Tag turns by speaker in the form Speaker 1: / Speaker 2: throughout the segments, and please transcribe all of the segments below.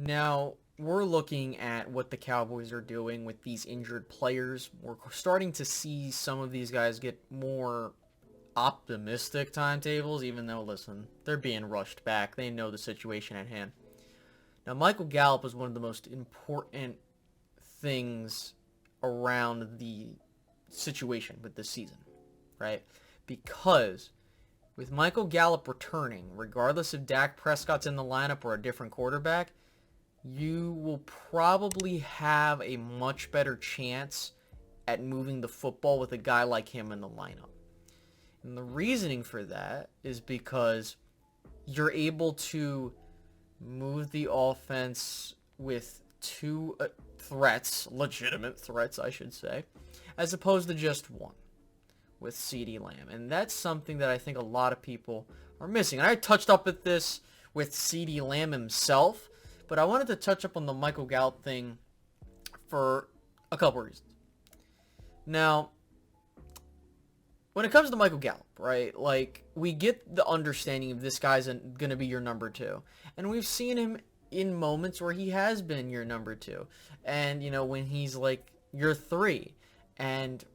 Speaker 1: Now, we're looking at what the Cowboys are doing with these injured players. We're starting to see some of these guys get more optimistic timetables, even though, listen, they're being rushed back. They know the situation at hand. Now, Michael Gallup is one of the most important things around the situation with this season, right? Because with Michael Gallup returning, regardless if Dak Prescott's in the lineup or a different quarterback, you will probably have a much better chance at moving the football with a guy like him in the lineup. And the reasoning for that is because you're able to move the offense with two threats, legitimate threats, I should say, as opposed to just one with CeeDee Lamb. And that's something that I think a lot of people are missing. And I touched up at this with CeeDee Lamb himself, but I wanted to touch up on the Michael Gallup thing for a couple reasons. Now, when it comes to Michael Gallup, right, like, we get the understanding of this guy's going to be your number two. And we've seen him in moments where he has been your number two. And, you know, when he's, like, your three. And,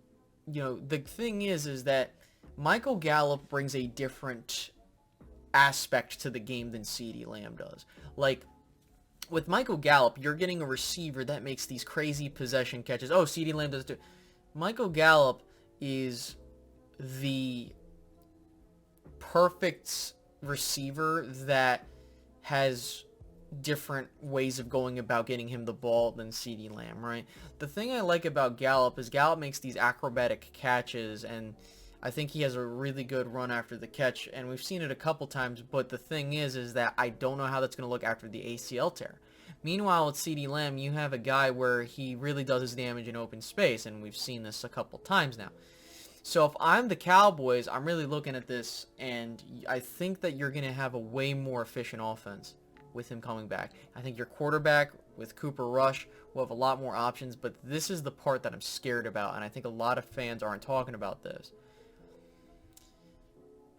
Speaker 1: you know, the thing is that Michael Gallup brings a different aspect to the game than CeeDee Lamb does. Like, with Michael Gallup, you're getting a receiver that makes these crazy possession catches. Oh, CeeDee Lamb does too. Michael Gallup is the perfect receiver that has different ways of going about getting him the ball than CeeDee Lamb, right? The thing I like about Gallup is Gallup makes these acrobatic catches, and I think he has a really good run after the catch, and we've seen it a couple times, but the thing is that I don't know how that's going to look after the ACL tear. Meanwhile, with CeeDee Lamb, you have a guy where he really does his damage in open space, and we've seen this a couple times now. So if I'm the Cowboys, I'm really looking at this, and I think that you're going to have a way more efficient offense with him coming back. I think your quarterback with Cooper Rush will have a lot more options, but this is the part that I'm scared about, and I think a lot of fans aren't talking about this.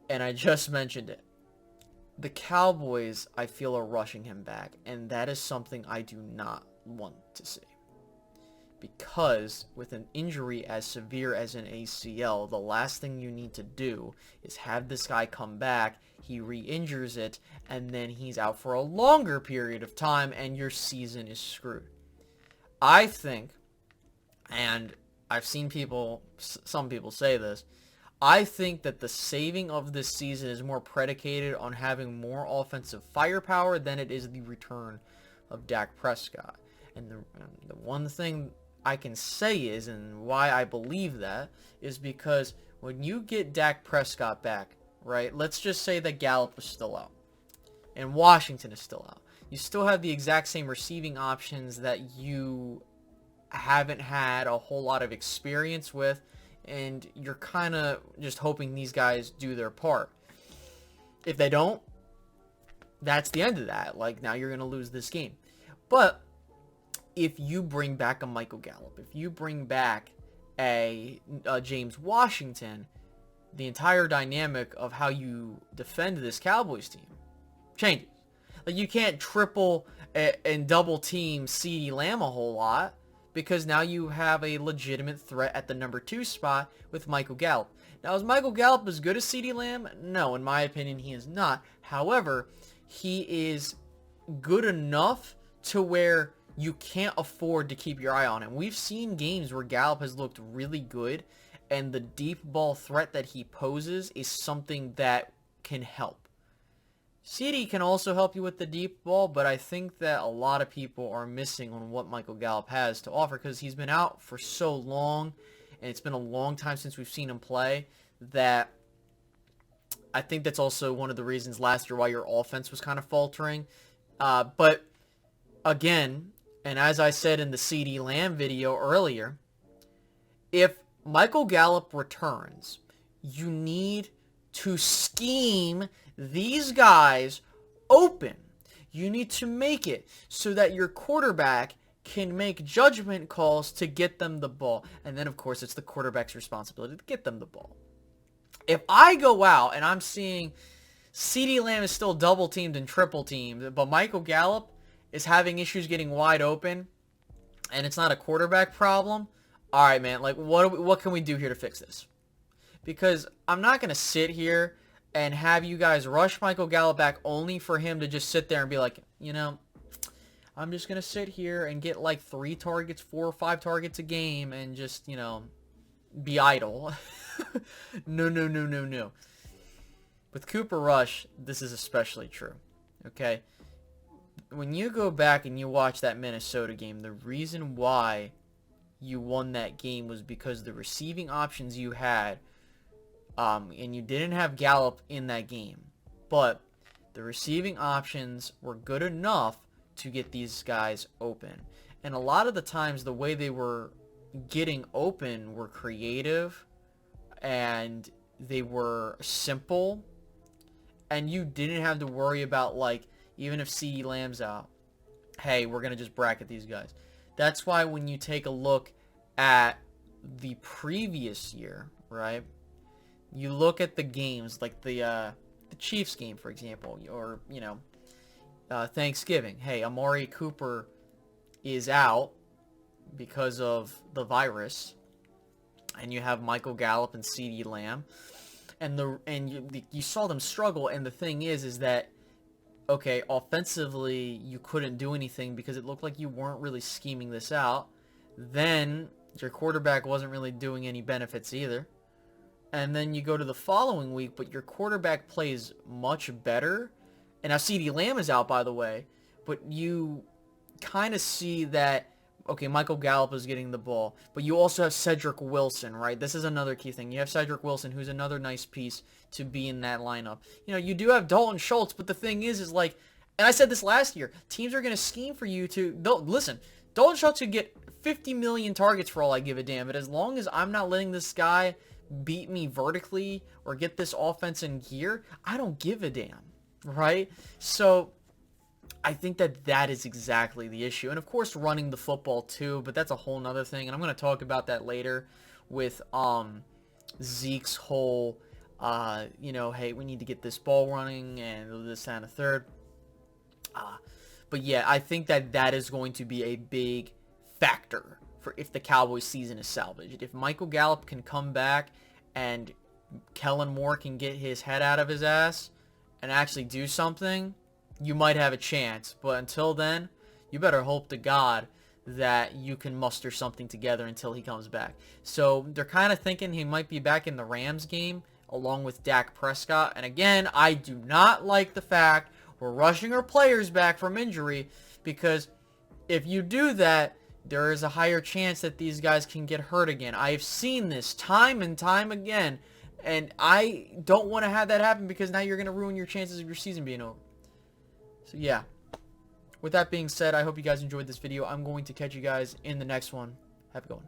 Speaker 1: And I just mentioned it. The Cowboys, I feel, are rushing him back, and that is something I do not want to see. Because with an injury as severe as an ACL, the last thing you need to do is have this guy come back, he re-injures it, and then he's out for a longer period of time, and your season is screwed. I think, and I've seen some people say this, I think that the saving of this season is more predicated on having more offensive firepower than it is the return of Dak Prescott. And the one thing I can say is, and why I believe that, is because when you get Dak Prescott back, right, let's just say that Gallup is still out, and Washington is still out. You still have the exact same receiving options that you haven't had a whole lot of experience with, and you're kind of just hoping these guys do their part. If they don't, that's the end of that. Like, now you're going to lose this game. But if you bring back a Michael Gallup, if you bring back a James Washington, the entire dynamic of how you defend this Cowboys team changes. Like, you can't triple and double team CeeDee Lamb a whole lot, because now you have a legitimate threat at the number 2 spot with Michael Gallup. Now, is Michael Gallup as good as CeeDee Lamb? No, in my opinion, he is not. However, he is good enough to where you can't afford to keep your eye on him. We've seen games where Gallup has looked really good, and the deep ball threat that he poses is something that can help. CeeDee can also help you with the deep ball, but I think that a lot of people are missing on what Michael Gallup has to offer, because he's been out for so long, and it's been a long time since we've seen him play, that I think that's also one of the reasons last year why your offense was kind of faltering. But again, and as I said in the CeeDee Lamb video earlier, if Michael Gallup returns, you need to scheme these guys open. You need to make it so that your quarterback can make judgment calls to get them the ball. And then, of course, it's the quarterback's responsibility to get them the ball. If I go out and I'm seeing CeeDee Lamb is still double-teamed and triple-teamed, but Michael Gallup is having issues getting wide open, and it's not a quarterback problem, all right, man, like, what can we do here to fix this? Because I'm not going to sit here and have you guys rush Michael Gallup back only for him to just sit there and be like, you know, I'm just going to sit here and get like 3 targets, 4 or 5 targets a game and just, you know, be idle. No, no, no, no, no. With Cooper Rush, this is especially true, okay? When you go back and you watch that Minnesota game, the reason why you won that game was because the receiving options you had, and you didn't have Gallup in that game, but the receiving options were good enough to get these guys open. And a lot of the times the way they were getting open were creative and they were simple, and you didn't have to worry about, like, even if CeeDee Lamb's out, hey, we're going to just bracket these guys. That's why when you take a look at the previous year, right, you look at the games, like the Chiefs game, for example, or, you know, Thanksgiving. Hey, Amari Cooper is out because of the virus, and you have Michael Gallup and CeeDee Lamb, and you saw them struggle. And the thing is that, okay, offensively you couldn't do anything because it looked like you weren't really scheming this out. Then your quarterback wasn't really doing any benefits either. And then you go to the following week, but your quarterback plays much better. And now CeeDee Lamb is out, by the way, but you kind of see that, okay, Michael Gallup is getting the ball, but you also have Cedric Wilson, right? This is another key thing. You have Cedric Wilson, who's another nice piece to be in that lineup. You know, you do have Dalton Schultz, but the thing is like, and I said this last year, teams are going to scheme for you to, listen, Dalton Schultz could get 50 million targets for all I give a damn, but as long as I'm not letting this guy beat me vertically or get this offense in gear, I don't give a damn, right? So I think that is exactly the issue. And of course running the football too, but that's a whole nother thing, and I'm going to talk about that later with Zeke's whole you know, hey, we need to get this ball running and this and a third. But yeah, I think that is going to be a big factor for if the Cowboys season is salvaged. If Michael Gallup can come back and Kellen Moore can get his head out of his ass and actually do something, you might have a chance. But until then, you better hope to God that you can muster something together until he comes back. So they're kind of thinking he might be back in the Rams game along with Dak Prescott. And again, I do not like the fact we're rushing our players back from injury, because if you do that, there is a higher chance that these guys can get hurt again. I've seen this time and time again, and I don't want to have that happen, because now you're going to ruin your chances of your season being over. So yeah, with that being said, I hope you guys enjoyed this video. I'm going to catch you guys in the next one. Have a good one.